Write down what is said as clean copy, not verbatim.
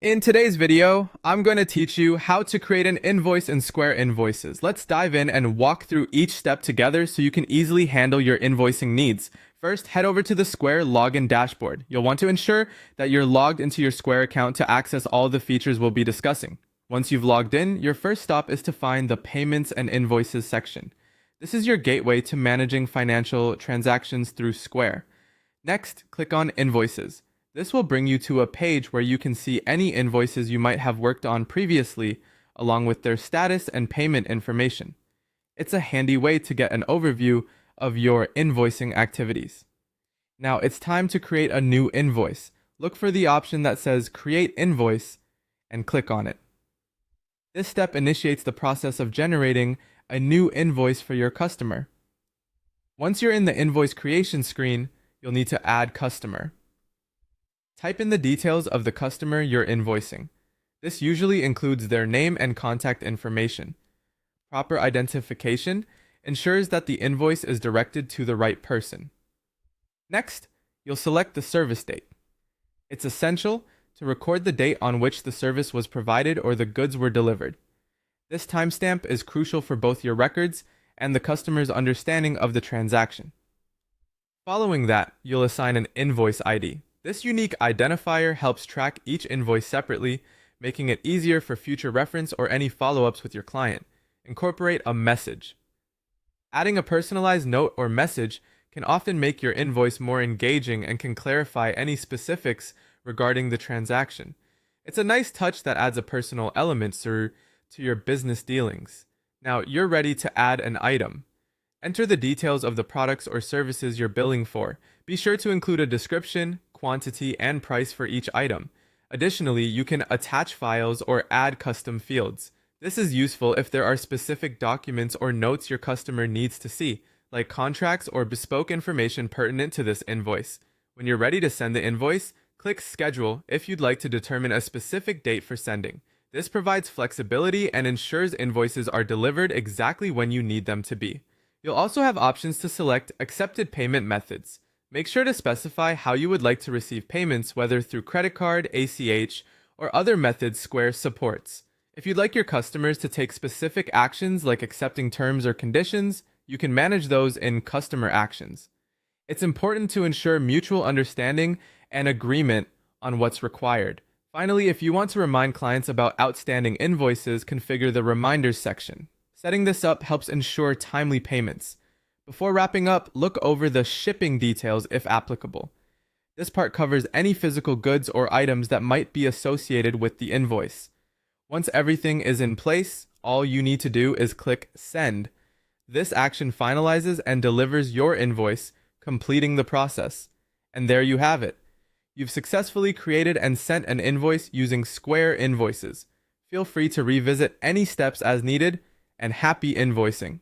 In today's video, I'm going to teach you how to create an invoice in Square Invoices. Let's dive in and walk through each step together so you can easily handle your invoicing needs. First, head over to the Square login dashboard. You'll want to ensure that you're logged into your Square account to access all the features we'll be discussing. Once you've logged in, your first stop is to find the Payments and Invoices section. This is your gateway to managing financial transactions through Square. Next, click on Invoices. This will bring you to a page where you can see any invoices you might have worked on previously, along with their status and payment information. It's a handy way to get an overview of your invoicing activities. Now it's time to create a new invoice. Look for the option that says Create Invoice and click on it. This step initiates the process of generating a new invoice for your customer. Once you're in the invoice creation screen, you'll need to add customer. Type in the details of the customer you're invoicing. This usually includes their name and contact information. Proper identification ensures that the invoice is directed to the right person. Next, you'll select the service date. It's essential to record the date on which the service was provided or the goods were delivered. This timestamp is crucial for both your records and the customer's understanding of the transaction. Following that, you'll assign an invoice ID. This unique identifier helps track each invoice separately, making it easier for future reference or any follow-ups with your client. Incorporate a message. Adding a personalized note or message can often make your invoice more engaging and can clarify any specifics regarding the transaction. It's a nice touch that adds a personal element to your business dealings. Now, you're ready to add an item. Enter the details of the products or services you're billing for. Be sure to include a description, quantity, and price for each item. Additionally, you can attach files or add custom fields. This is useful if there are specific documents or notes your customer needs to see, like contracts or bespoke information pertinent to this invoice. When you're ready to send the invoice, click Schedule if you'd like to determine a specific date for sending. This provides flexibility and ensures invoices are delivered exactly when you need them to be. You'll also have options to select accepted payment methods. Make sure to specify how you would like to receive payments, whether through credit card, ACH, or other methods Square supports. If you'd like your customers to take specific actions like accepting terms or conditions, you can manage those in Customer Actions. It's important to ensure mutual understanding and agreement on what's required. Finally, if you want to remind clients about outstanding invoices, configure the Reminders section. Setting this up helps ensure timely payments. Before wrapping up, look over the shipping details if applicable. This part covers any physical goods or items that might be associated with the invoice. Once everything is in place, all you need to do is click Send. This action finalizes and delivers your invoice, completing the process. And there you have it. You've successfully created and sent an invoice using Square Invoices. Feel free to revisit any steps as needed, and happy invoicing.